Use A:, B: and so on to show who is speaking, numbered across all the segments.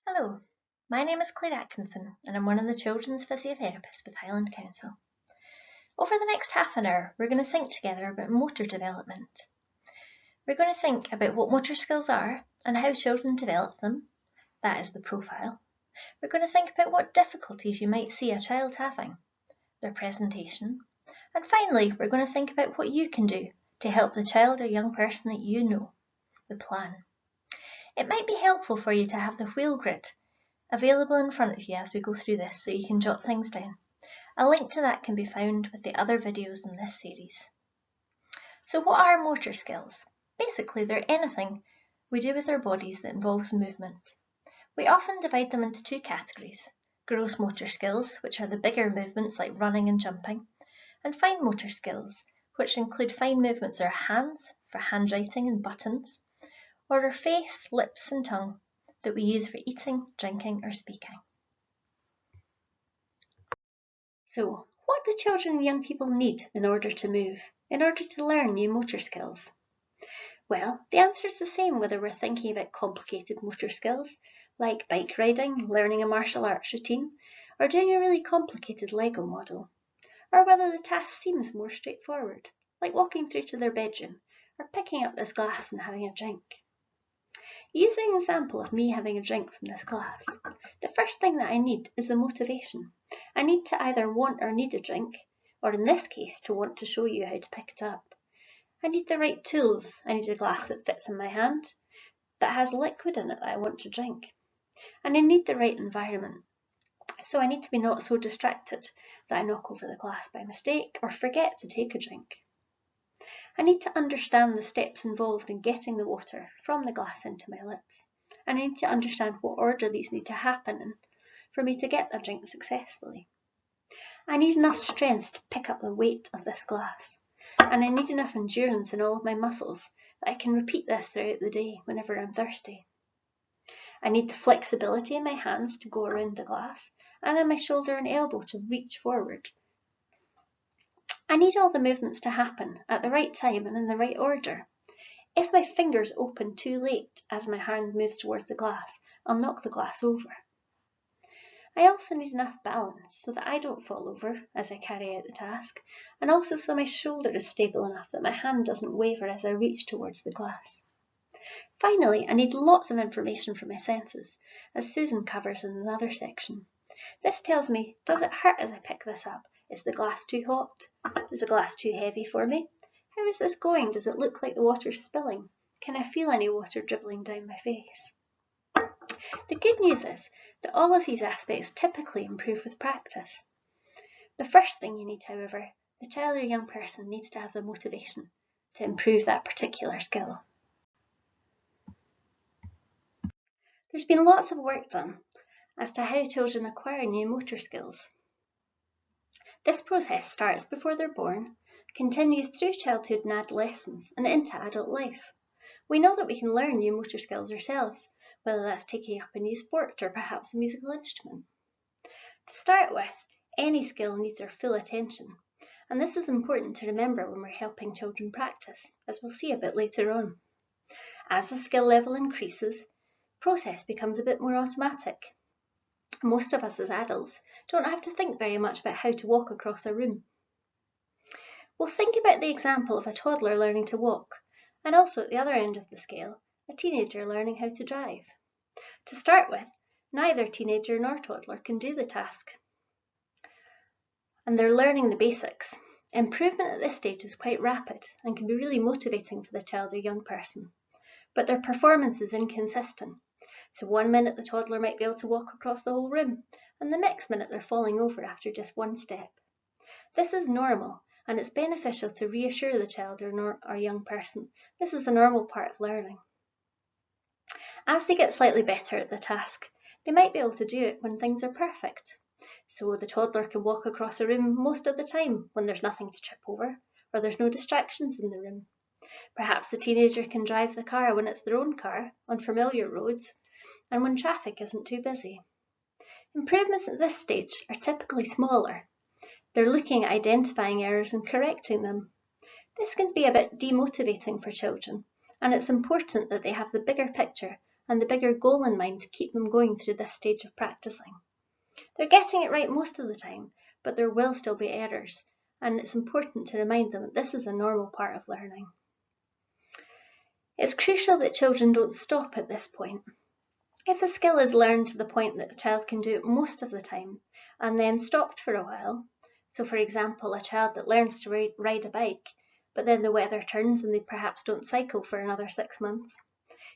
A: Hello, my name is Claire Atkinson and I'm one of the children's physiotherapists with Highland Council. Over the next half an hour, we're going to think together about motor development. We're going to think about what motor skills are and how children develop them. That is the profile. We're going to think about what difficulties you might see a child having, their presentation, and finally, we're going to think about what you can do to help the child or young person that you know, the plan. It might be helpful for you to have the wheel grid available in front of you as we go through this so you can jot things down. A link to that can be found with the other videos in this series. So what are motor skills? Basically, they're anything we do with our bodies that involves movement. We often divide them into two categories: gross motor skills, which are the bigger movements like running and jumping, and fine motor skills, which include fine movements of our hands for handwriting and buttons, or our face, lips and tongue that we use for eating, drinking or speaking. So, what do children and young people need in order to move, in order to learn new motor skills? Well, the answer is the same whether we're thinking about complicated motor skills, like bike riding, learning a martial arts routine, or doing a really complicated Lego model, or whether the task seems more straightforward, like walking through to their bedroom, or picking up this glass and having a drink. Using an example of me having a drink from this glass, the first thing that I need is the motivation. I need to either want or need a drink, or in this case, to want to show you how to pick it up. I need the right tools. I need a glass that fits in my hand, that has liquid in it that I want to drink. And I need the right environment. So I need to be not so distracted that I knock over the glass by mistake or forget to take a drink. I need to understand the steps involved in getting the water from the glass into my lips, and I need to understand what order these need to happen in for me to get the drink successfully. I need enough strength to pick up the weight of this glass, and I need enough endurance in all of my muscles that I can repeat this throughout the day whenever I'm thirsty. I need the flexibility in my hands to go around the glass, and in my shoulder and elbow to reach forward. I need all the movements to happen at the right time and in the right order. If my fingers open too late as my hand moves towards the glass, I'll knock the glass over. I also need enough balance so that I don't fall over as I carry out the task, and also so my shoulder is stable enough that my hand doesn't waver as I reach towards the glass. Finally, I need lots of information from my senses, as Susan covers in another section. This tells me, does it hurt as I pick this up? Is the glass too hot? Is the glass too heavy for me? How is this going? Does it look like the water's spilling? Can I feel any water dribbling down my face? The good news is that all of these aspects typically improve with practice. The first thing you need, however, the child or young person needs to have the motivation to improve that particular skill. There's been lots of work done as to how children acquire new motor skills. This process starts before they're born, continues through childhood and adolescence, and into adult life. We know that we can learn new motor skills ourselves, whether that's taking up a new sport or perhaps a musical instrument. To start with, any skill needs our full attention, and this is important to remember when we're helping children practice, as we'll see a bit later on. As the skill level increases, the process becomes a bit more automatic. Most of us as adults don't have to think very much about how to walk across a room. We'll think about the example of a toddler learning to walk, and also at the other end of the scale, a teenager learning how to drive. To start with, neither teenager nor toddler can do the task, and they're learning the basics. Improvement at this stage is quite rapid and can be really motivating for the child or young person, but their performance is inconsistent. So one minute the toddler might be able to walk across the whole room, and the next minute they're falling over after just one step. This is normal, and it's beneficial to reassure the child or young person this is a normal part of learning. As they get slightly better at the task, they might be able to do it when things are perfect. So the toddler can walk across a room most of the time when there's nothing to trip over, or there's no distractions in the room. Perhaps the teenager can drive the car when it's their own car on familiar roads, and when traffic isn't too busy. Improvements at this stage are typically smaller. They're looking at identifying errors and correcting them. This can be a bit demotivating for children, and it's important that they have the bigger picture and the bigger goal in mind to keep them going through this stage of practicing. They're getting it right most of the time, but there will still be errors, and it's important to remind them that this is a normal part of learning. It's crucial that children don't stop at this point. If a skill is learned to the point that a child can do it most of the time, and then stopped for a while, so for example, a child that learns to ride a bike, but then the weather turns and they perhaps don't cycle for another 6 months,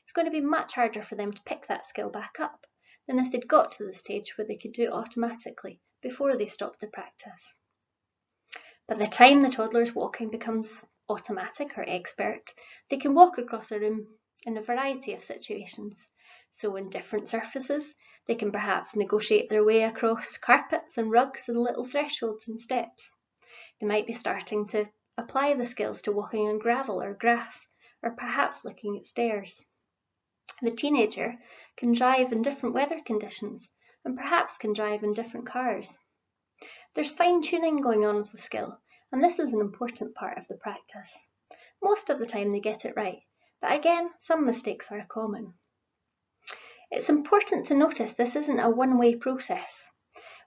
A: it's going to be much harder for them to pick that skill back up than if they'd got to the stage where they could do it automatically before they stopped the practice. By the time the toddler's walking becomes automatic or expert, they can walk across a room in a variety of situations. So in different surfaces, they can perhaps negotiate their way across carpets and rugs and little thresholds and steps. They might be starting to apply the skills to walking on gravel or grass, or perhaps looking at stairs. The teenager can drive in different weather conditions and perhaps can drive in different cars. There's fine-tuning going on of the skill, and this is an important part of the practice. Most of the time they get it right, but again, some mistakes are common. It's important to notice this isn't a one-way process.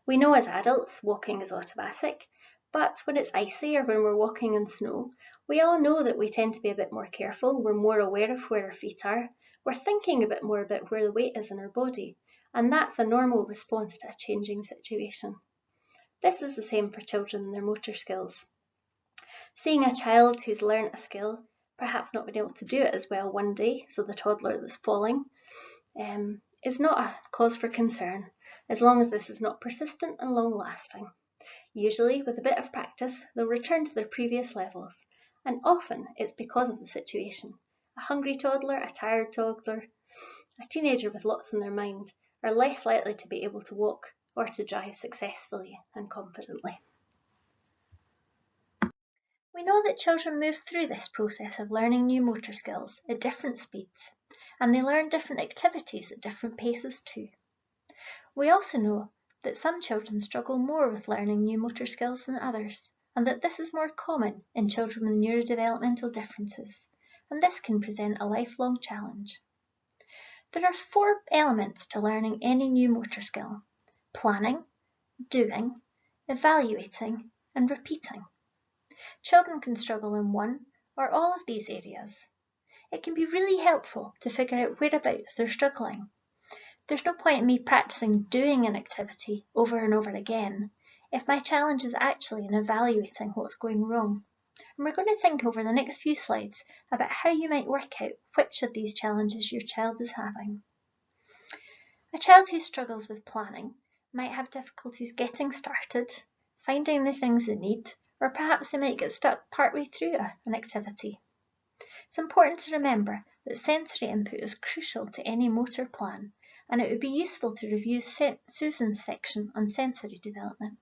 A: We know as adults walking is automatic, but when it's icy or when we're walking in snow, we all know that we tend to be a bit more careful, we're more aware of where our feet are, we're thinking a bit more about where the weight is in our body, and that's a normal response to a changing situation. This is the same for children and their motor skills. Seeing a child who's learnt a skill, perhaps not being able to do it as well one day, so the toddler that's falling, is not a cause for concern, as long as this is not persistent and long-lasting. Usually, with a bit of practice, they'll return to their previous levels, and often it's because of the situation. A hungry toddler, a tired toddler, a teenager with lots on their mind are less likely to be able to walk or to drive successfully and confidently. We know that children move through this process of learning new motor skills at different speeds, and they learn different activities at different paces too. We also know that some children struggle more with learning new motor skills than others, and that this is more common in children with neurodevelopmental differences, and this can present a lifelong challenge. There are 4 elements to learning any new motor skill: planning, doing, evaluating, and repeating. Children can struggle in one or all of these areas. It can be really helpful to figure out whereabouts they're struggling. There's no point in me practicing doing an activity over and over again if my challenge is actually in evaluating what's going wrong. And we're going to think over the next few slides about how you might work out which of these challenges your child is having. A child who struggles with planning might have difficulties getting started, finding the things they need, or perhaps they might get stuck partway through an activity. It's important to remember that sensory input is crucial to any motor plan, and it would be useful to review Susan's section on sensory development.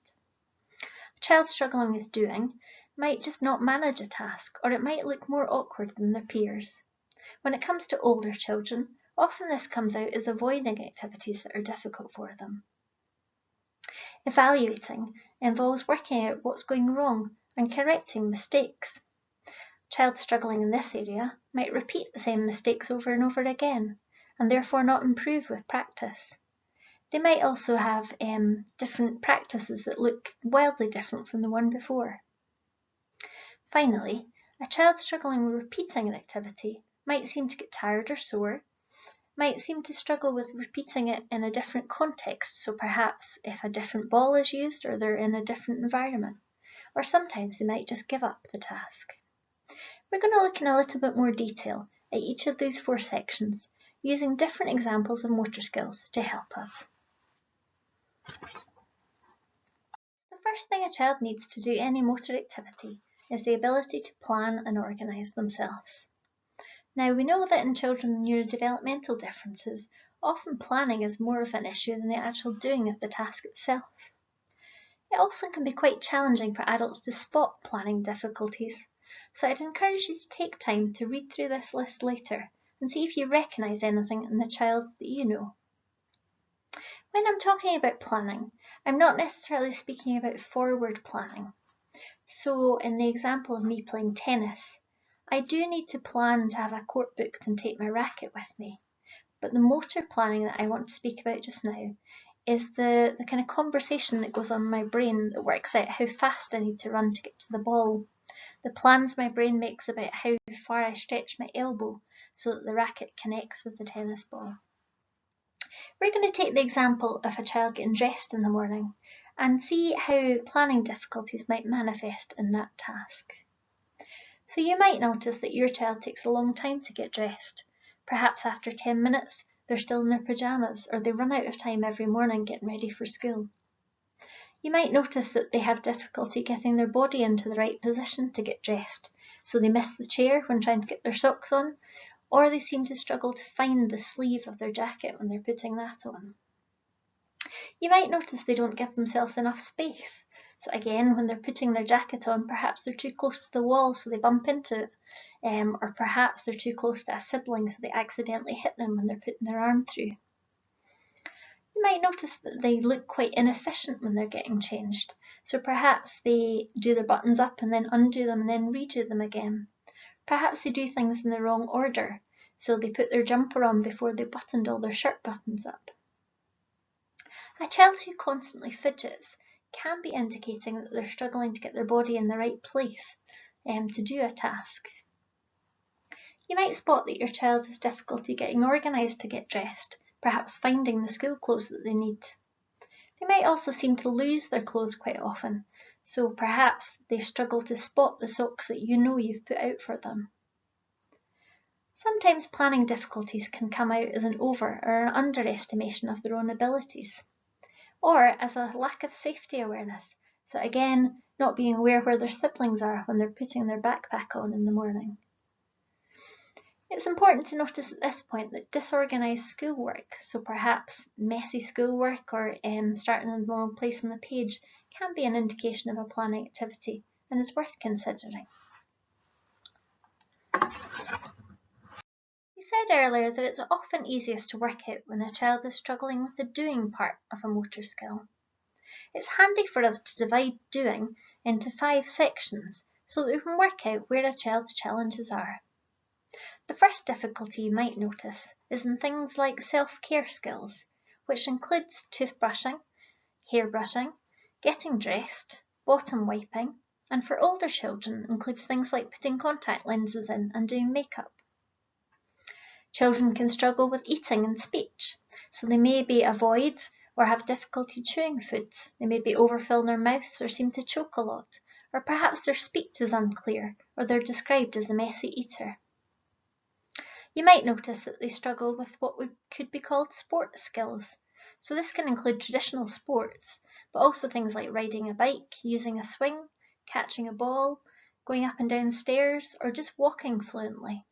A: A child struggling with doing might just not manage a task, or it might look more awkward than their peers. When it comes to older children, often this comes out as avoiding activities that are difficult for them. Evaluating involves working out what's going wrong and correcting mistakes. A child struggling in this area might repeat the same mistakes over and over again, and therefore not improve with practice. They might also have different practices that look wildly different from the one before. Finally, a child struggling with repeating an activity might seem to get tired or sore, might seem to struggle with repeating it in a different context, so perhaps if a different ball is used or they're in a different environment, or sometimes they might just give up the task. We're going to look in a little bit more detail at each of these 4 sections, using different examples of motor skills to help us. The first thing a child needs to do any motor activity is the ability to plan and organise themselves. Now, we know that in children with neurodevelopmental differences, often planning is more of an issue than the actual doing of the task itself. It also can be quite challenging for adults to spot planning difficulties, so I'd encourage you to take time to read through this list later and see if you recognise anything in the child that you know. When I'm talking about planning, I'm not necessarily speaking about forward planning. So in the example of me playing tennis, I do need to plan to have a court booked and take my racket with me, but the motor planning that I want to speak about just now is the kind of conversation that goes on in my brain that works out how fast I need to run to get to the ball. The plans my brain makes about how far I stretch my elbow so that the racket connects with the tennis ball. We're going to take the example of a child getting dressed in the morning and see how planning difficulties might manifest in that task. So you might notice that your child takes a long time to get dressed. Perhaps after 10 minutes, they're still in their pyjamas, or they run out of time every morning getting ready for school. You might notice that they have difficulty getting their body into the right position to get dressed, so they miss the chair when trying to get their socks on, or they seem to struggle to find the sleeve of their jacket when they're putting that on. You might notice they don't give themselves enough space. So again, when they're putting their jacket on, perhaps they're too close to the wall so they bump into it, or perhaps they're too close to a sibling so they accidentally hit them when they're putting their arm through. You might notice that they look quite inefficient when they're getting changed. So perhaps they do their buttons up and then undo them and then redo them again. Perhaps they do things in the wrong order. So they put their jumper on before they buttoned all their shirt buttons up. A child who constantly fidgets can be indicating that they're struggling to get their body in the right place to do a task. You might spot that your child has difficulty getting organised to get dressed, perhaps finding the school clothes that they need. They might also seem to lose their clothes quite often, so perhaps they struggle to spot the socks that you know you've put out for them. Sometimes planning difficulties can come out as an over or an underestimation of their own abilities, or as a lack of safety awareness, so again, not being aware where their siblings are when they're putting their backpack on in the morning. It's important to notice at this point that disorganised schoolwork, so perhaps messy schoolwork or starting in the wrong place on the page, can be an indication of a planning activity and is worth considering. We said earlier that it's often easiest to work out when a child is struggling with the doing part of a motor skill. It's handy for us to divide doing into 5 sections so that we can work out where a child's challenges are. The first difficulty you might notice is in things like self-care skills, which includes toothbrushing, hairbrushing, getting dressed, bottom wiping, and for older children includes things like putting contact lenses in and doing makeup. Children can struggle with eating and speech, so they may avoid or have difficulty chewing foods. They may overfill their mouths or seem to choke a lot, or perhaps their speech is unclear or they're described as a messy eater. You might notice that they struggle with what could be called sports skills. So this can include traditional sports, but also things like riding a bike, using a swing, catching a ball, going up and down stairs, or just walking fluently.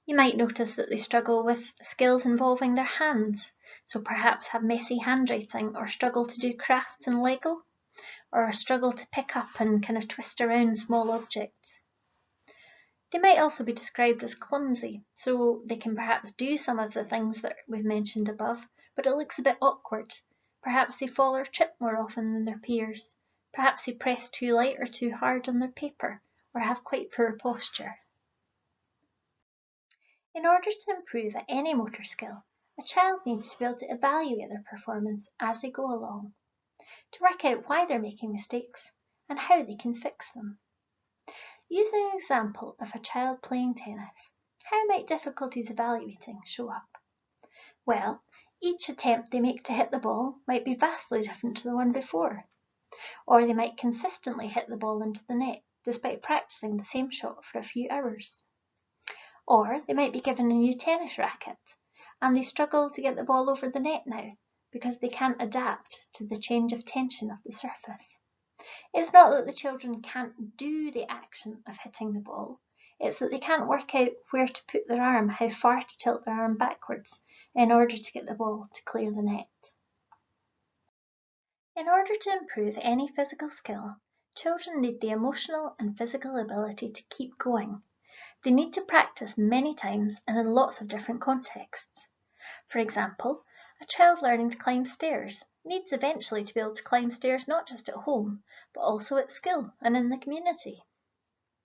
A: You might notice that they struggle with skills involving their hands, so perhaps have messy handwriting or struggle to do crafts and Lego, or struggle to pick up and kind of twist around small objects. They might also be described as clumsy, so they can perhaps do some of the things that we've mentioned above, but it looks a bit awkward. Perhaps they fall or trip more often than their peers. Perhaps they press too light or too hard on their paper, or have quite poor posture. In order to improve at any motor skill, a child needs to be able to evaluate their performance as they go along, to work out why they're making mistakes and how they can fix them. Using an example of a child playing tennis, how might difficulties evaluating show up? Well, each attempt they make to hit the ball might be vastly different to the one before, or they might consistently hit the ball into the net despite practicing the same shot for a few hours. Or they might be given a new tennis racket and they struggle to get the ball over the net now because they can't adapt to the change of tension of the surface. It's not that the children can't do the action of hitting the ball, it's that they can't work out where to put their arm, how far to tilt their arm backwards in order to get the ball to clear the net. In order to improve any physical skill, children need the emotional and physical ability to keep going. They need to practice many times and in lots of different contexts. For example, a child learning to climb stairs needs eventually to be able to climb stairs not just at home, but also at school and in the community.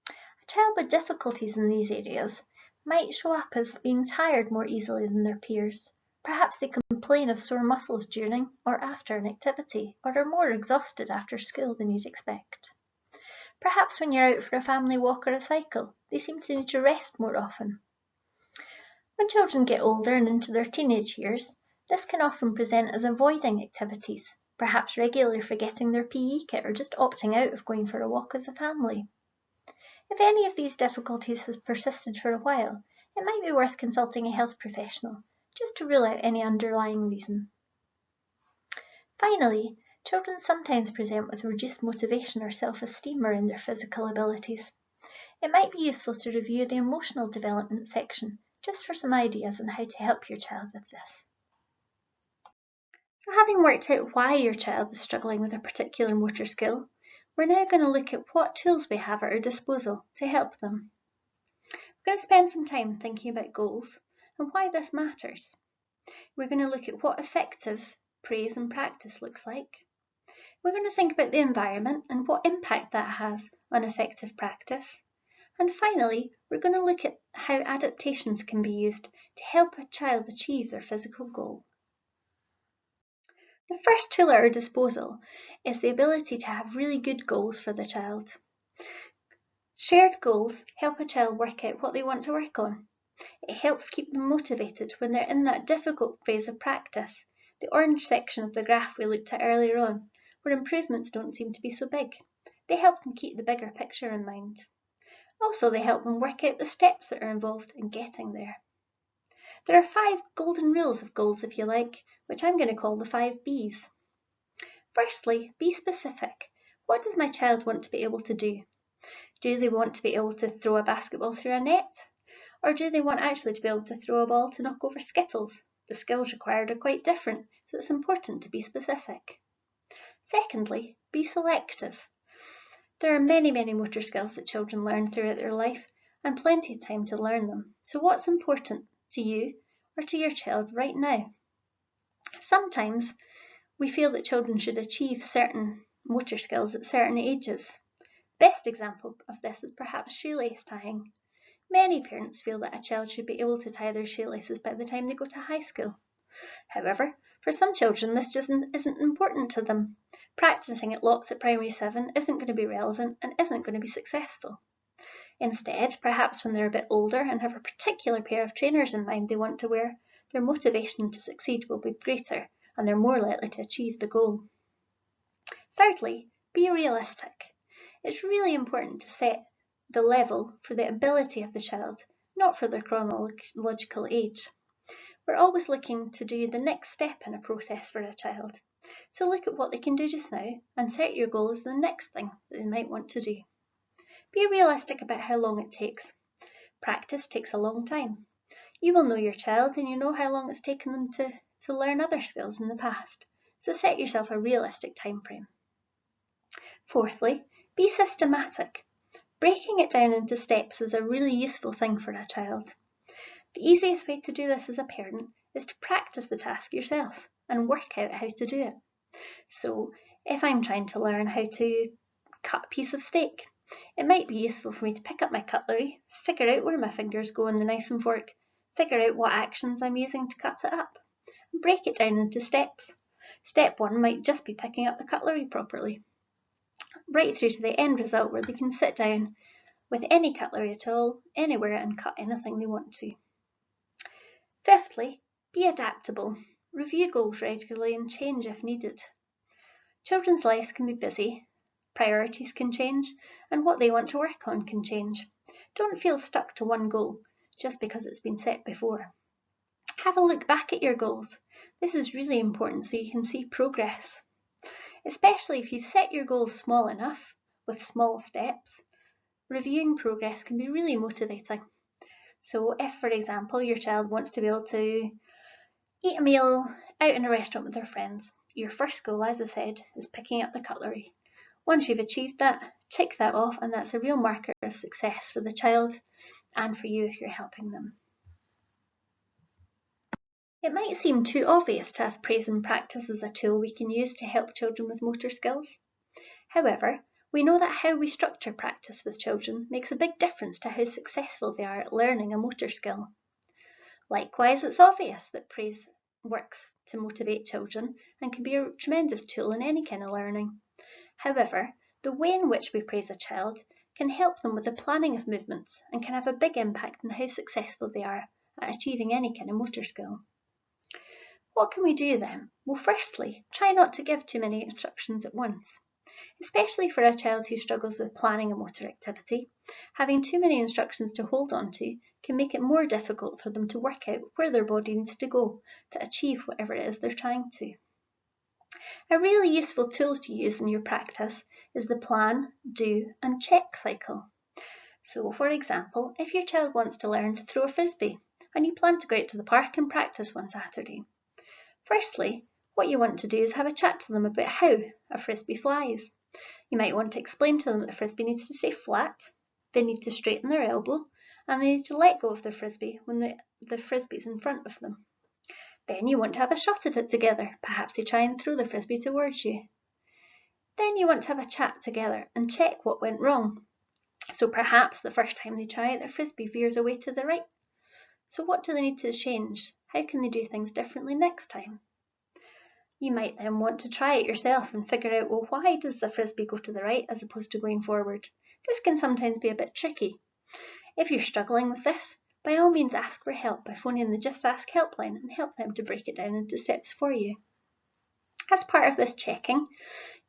A: A child with difficulties in these areas might show up as being tired more easily than their peers. Perhaps they complain of sore muscles during or after an activity, or are more exhausted after school than you'd expect. Perhaps when you're out for a family walk or a cycle, they seem to need to rest more often. When children get older and into their teenage years, this can often present as avoiding activities, perhaps regularly forgetting their PE kit or just opting out of going for a walk as a family. If any of these difficulties has persisted for a while, it might be worth consulting a health professional, just to rule out any underlying reason. Finally, children sometimes present with reduced motivation or self-esteem around their physical abilities. It might be useful to review the emotional development section, just for some ideas on how to help your child with this. So having worked out why your child is struggling with a particular motor skill, we're now going to look at what tools we have at our disposal to help them. We're going to spend some time thinking about goals and why this matters. We're going to look at what effective praise and practice looks like. We're going to think about the environment and what impact that has on effective practice. And finally, we're going to look at how adaptations can be used to help a child achieve their physical goal. The first tool at our disposal is the ability to have really good goals for the child. Shared goals help a child work out what they want to work on. It helps keep them motivated when they're in that difficult phase of practice, the orange section of the graph we looked at earlier on, where improvements don't seem to be so big. They help them keep the bigger picture in mind. Also, they help them work out the steps that are involved in getting there. There are 5 golden rules of goals, if you like, which I'm going to call the 5 B's. Firstly, be specific. What does my child want to be able to do? Do they want to be able to throw a basketball through a net? Or do they want actually to be able to throw a ball to knock over skittles? The skills required are quite different, so it's important to be specific. Secondly, be selective. There are many motor skills that children learn throughout their life, and plenty of time to learn them. So what's important to you or to your child right now? Sometimes we feel that children should achieve certain motor skills at certain ages. Best example of this is perhaps shoelace tying. Many parents feel that a child should be able to tie their shoelaces by the time they go to high school. However, for some children this just isn't important to them. Practicing it lots at primary 7 isn't going to be relevant and isn't going to be successful. Instead, perhaps when they're a bit older and have a particular pair of trainers in mind they want to wear, their motivation to succeed will be greater and they're more likely to achieve the goal. Thirdly, be realistic. It's really important to set the level for the ability of the child, not for their chronological age. We're always looking to do the next step in a process for a child. So look at what they can do just now and set your goal as the next thing that they might want to do. Be realistic about how long it takes. Practice takes a long time. You will know your child and you know how long it's taken them to learn other skills in the past. So set yourself a realistic time frame. Fourthly, be systematic. Breaking it down into steps is a really useful thing for a child. The easiest way to do this as a parent is to practice the task yourself and work out how to do it. So if I'm trying to learn how to cut a piece of steak, it might be useful for me to pick up my cutlery, figure out where my fingers go on the knife and fork, figure out what actions I'm using to cut it up, and break it down into steps. Step 1 might just be picking up the cutlery properly, right through to the end result where they can sit down with any cutlery at all, anywhere, and cut anything they want to. Fifthly, be adaptable. Review goals regularly and change if needed. Children's lives can be busy, priorities can change, and what they want to work on can change. Don't feel stuck to one goal just because it's been set before. Have a look back at your goals. This is really important so you can see progress. Especially if you've set your goals small enough, with small steps, reviewing progress can be really motivating. So if, for example, your child wants to be able to eat a meal out in a restaurant with their friends, your first goal, as I said, is picking up the cutlery. Once you've achieved that, tick that off, and that's a real marker of success for the child and for you if you're helping them. It might seem too obvious to have praise and practice as a tool we can use to help children with motor skills. However, We know that how we structure practice with children makes a big difference to how successful they are at learning a motor skill. Likewise, it's obvious that praise works to motivate children and can be a tremendous tool in any kind of learning. However, the way in which we praise a child can help them with the planning of movements and can have a big impact on how successful they are at achieving any kind of motor skill. What can we do then? Well, firstly, try not to give too many instructions at once. Especially for a child who struggles with planning a motor activity, having too many instructions to hold on to can make it more difficult for them to work out where their body needs to go to achieve whatever it is they're trying to. A really useful tool to use in your practice is the plan, do and check cycle. So, for example, if your child wants to learn to throw a frisbee and you plan to go out to the park and practice one Saturday, firstly, what you want to do is have a chat to them about how a frisbee flies. You might want to explain to them that the frisbee needs to stay flat, they need to straighten their elbow, and they need to let go of their frisbee when the frisbee's in front of them. Then you want to have a shot at it together. Perhaps they try and throw the frisbee towards you. Then you want to have a chat together and check what went wrong. So perhaps the first time they try it, their frisbee veers away to the right. So what do they need to change? How can they do things differently next time? You might then want to try it yourself and figure out, well, why does the frisbee go to the right as opposed to going forward? This can sometimes be a bit tricky. If you're struggling with this, by all means ask for help by phoning the Just Ask helpline and help them to break it down into steps for you. As part of this checking,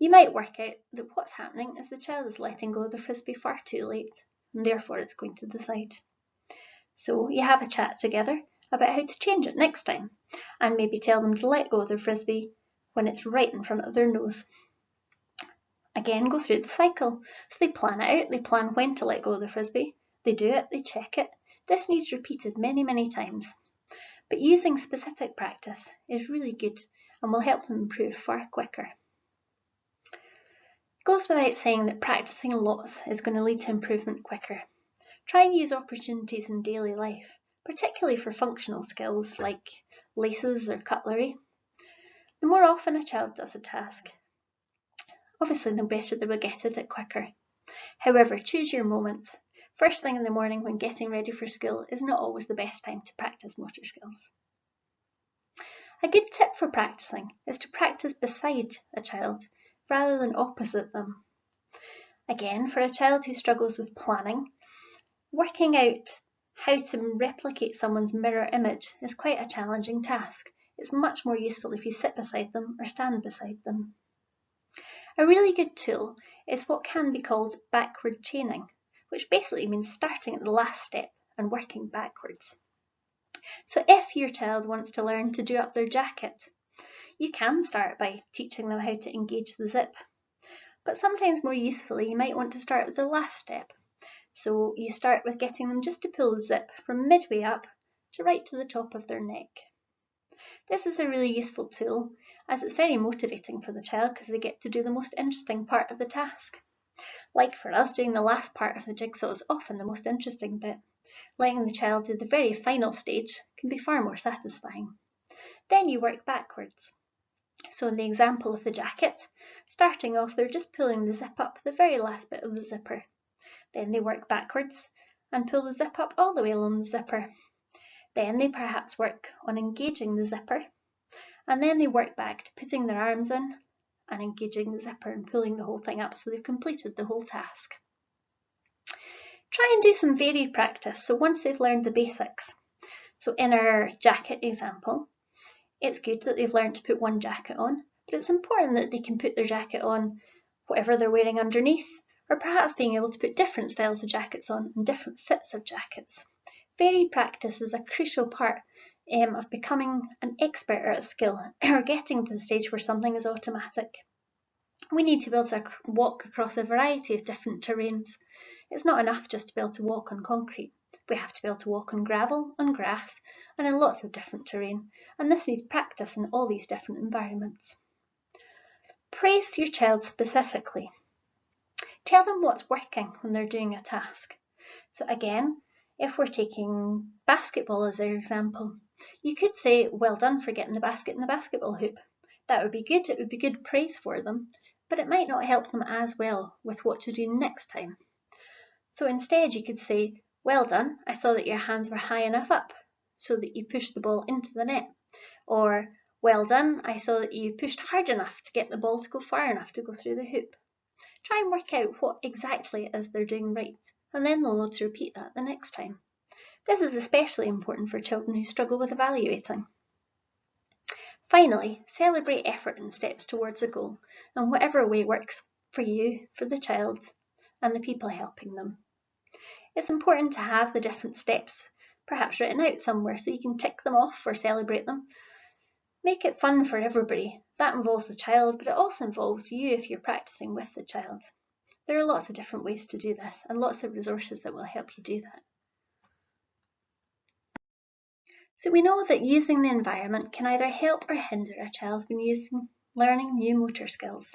A: you might work out that what's happening is the child is letting go of the frisbee far too late, and therefore it's going to the side. So you have a chat together about how to change it next time, and maybe tell them to let go of their frisbee when it's right in front of their nose. Again, go through the cycle. So they plan it out, they plan when to let go of the frisbee, they do it, they check it. This needs repeated many, many times. But using specific practice is really good and will help them improve far quicker. It goes without saying that practicing lots is going to lead to improvement quicker. Try and use opportunities in daily life, particularly for functional skills like laces or cutlery. The more often a child does a task, obviously the better they will get at it quicker. However, choose your moments. First thing in the morning when getting ready for school is not always the best time to practice motor skills. A good tip for practicing is to practice beside a child rather than opposite them. Again, for a child who struggles with planning, working out how to replicate someone's mirror image is quite a challenging task. It's much more useful if you sit beside them or stand beside them. A really good tool is what can be called backward chaining, which basically means starting at the last step and working backwards. So if your child wants to learn to do up their jacket, you can start by teaching them how to engage the zip. But sometimes more usefully, you might want to start with the last step. So you start with getting them just to pull the zip from midway up to right to the top of their neck. This is a really useful tool as it's very motivating for the child because they get to do the most interesting part of the task. Like for us, doing the last part of the jigsaw is often the most interesting bit. Letting the child do the very final stage can be far more satisfying. Then you work backwards. So in the example of the jacket, starting off they're just pulling the zip up the very last bit of the zipper. Then they work backwards and pull the zip up all the way along the zipper. Then they perhaps work on engaging the zipper, and then they work back to putting their arms in and engaging the zipper and pulling the whole thing up so they've completed the whole task. Try and do some varied practice, so once they've learned the basics. So in our jacket example, it's good that they've learned to put one jacket on, but it's important that they can put their jacket on whatever they're wearing underneath, or perhaps being able to put different styles of jackets on and different fits of jackets. Varied practice is a crucial part of becoming an expert at a skill or getting to the stage where something is automatic. We need to be able to walk across a variety of different terrains. It's not enough just to be able to walk on concrete. We have to be able to walk on gravel, on grass, and in lots of different terrain, and this needs practice in all these different environments. Praise your child specifically. Tell them what's working when they're doing a task. So again, if we're taking basketball as our example, you could say, well done for getting the basket in the basketball hoop. That would be good, it would be good praise for them, but it might not help them as well with what to do next time. So instead you could say, "Well done, I saw that your hands were high enough up so that you pushed the ball into the net." Or, "Well done, I saw that you pushed hard enough to get the ball to go far enough to go through the hoop." Try and work out what exactly it is they're doing right, and then they'll know to repeat that the next time. This is especially important for children who struggle with evaluating. Finally, celebrate effort and steps towards a goal, in whatever way works for you, for the child, and the people helping them. It's important to have the different steps, perhaps written out somewhere so you can tick them off or celebrate them. Make it fun for everybody. That involves the child, but it also involves you if you're practicing with the child. There are lots of different ways to do this and lots of resources that will help you do that. So we know that using the environment can either help or hinder a child when learning new motor skills.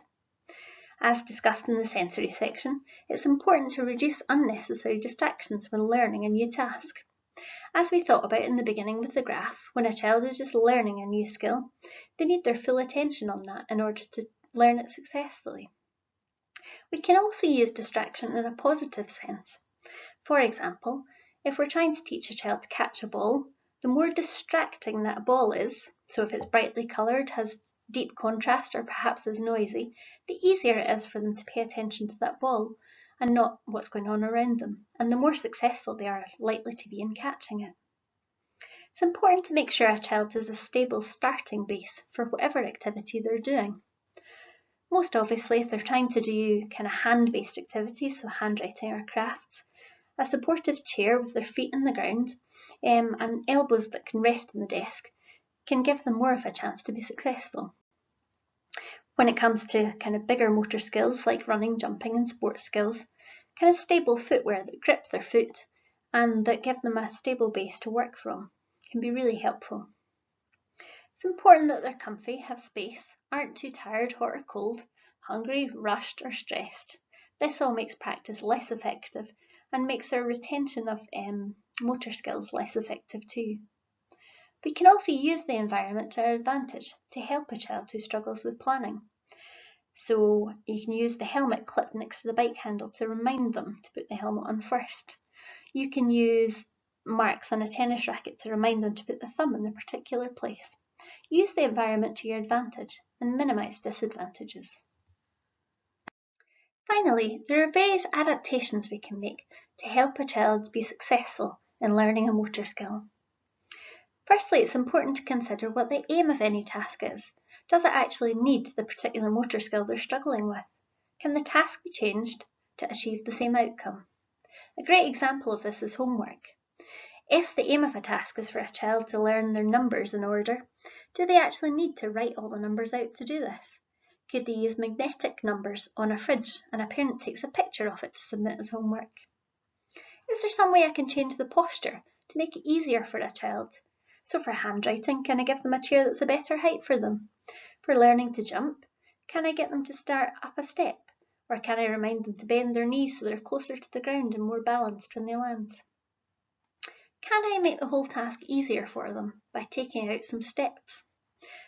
A: As discussed in the sensory section, it's important to reduce unnecessary distractions when learning a new task. As we thought about in the beginning with the graph, when a child is just learning a new skill, they need their full attention on that in order to learn it successfully. We can also use distraction in a positive sense. For example, if we're trying to teach a child to catch a ball, the more distracting that ball is, so if it's brightly coloured, has deep contrast, or perhaps is noisy, the easier it is for them to pay attention to that ball and not what's going on around them, and the more successful they are likely to be in catching it. It's important to make sure a child has a stable starting base for whatever activity they're doing. Most obviously, if they're trying to do kind of hand-based activities, so handwriting or crafts, a supportive chair with their feet on the ground and elbows that can rest on the desk can give them more of a chance to be successful. When it comes to kind of bigger motor skills like running, jumping and sports skills, kind of stable footwear that grip their foot and that give them a stable base to work from can be really helpful. It's important that they're comfy, have space, aren't too tired, hot or cold, hungry, rushed or stressed. This all makes practice less effective and makes their retention of motor skills less effective too. We can also use the environment to our advantage to help a child who struggles with planning. So you can use the helmet clip next to the bike handle to remind them to put the helmet on first. You can use marks on a tennis racket to remind them to put the thumb in the particular place. Use the environment to your advantage and minimise disadvantages. Finally, there are various adaptations we can make to help a child be successful in learning a motor skill. Firstly, it's important to consider what the aim of any task is. Does it actually need the particular motor skill they're struggling with? Can the task be changed to achieve the same outcome? A great example of this is homework. If the aim of a task is for a child to learn their numbers in order, do they actually need to write all the numbers out to do this? Could they use magnetic numbers on a fridge and a parent takes a picture of it to submit as homework? Is there some way I can change the posture to make it easier for a child? So for handwriting, can I give them a chair that's a better height for them? For learning to jump, can I get them to start up a step? Or can I remind them to bend their knees so they're closer to the ground and more balanced when they land? Can I make the whole task easier for them by taking out some steps?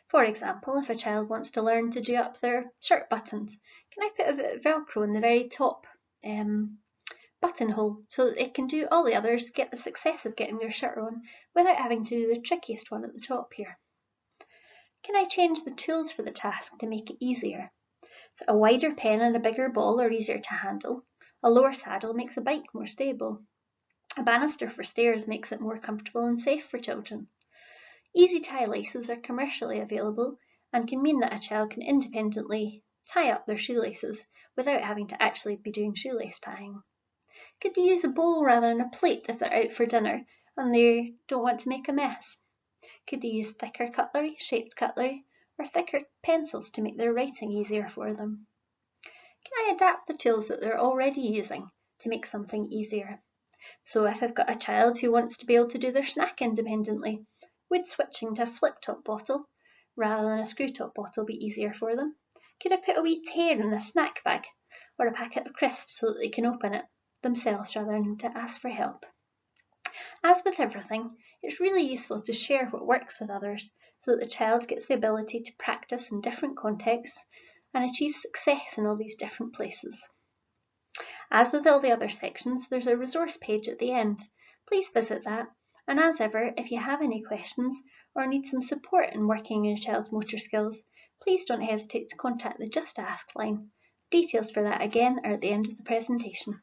A: For example, if a child wants to learn to do up their shirt buttons, can I put a bit of Velcro in the very top buttonhole so that they can do all the others, get the success of getting their shirt on without having to do the trickiest one at the top here? Can I change the tools for the task to make it easier? So a wider pen and a bigger ball are easier to handle. A lower saddle makes a bike more stable. A banister for stairs makes it more comfortable and safe for children. Easy tie laces are commercially available and can mean that a child can independently tie up their shoelaces without having to actually be doing shoelace tying. Could they use a bowl rather than a plate if they're out for dinner and they don't want to make a mess? Could they use thicker cutlery, shaped cutlery, or thicker pencils to make their writing easier for them? Can I adapt the tools that they're already using to make something easier? So if I've got a child who wants to be able to do their snack independently, would switching to a flip-top bottle rather than a screw-top bottle be easier for them? Could I put a wee tear in a snack bag or a packet of crisps so that they can open it themselves rather than to ask for help? As with everything, it's really useful to share what works with others so that the child gets the ability to practice in different contexts and achieve success in all these different places. As with all the other sections, there's a resource page at the end. Please visit that, and as ever, if you have any questions or need some support in working on your child's motor skills, please don't hesitate to contact the Just Ask line. Details for that again are at the end of the presentation.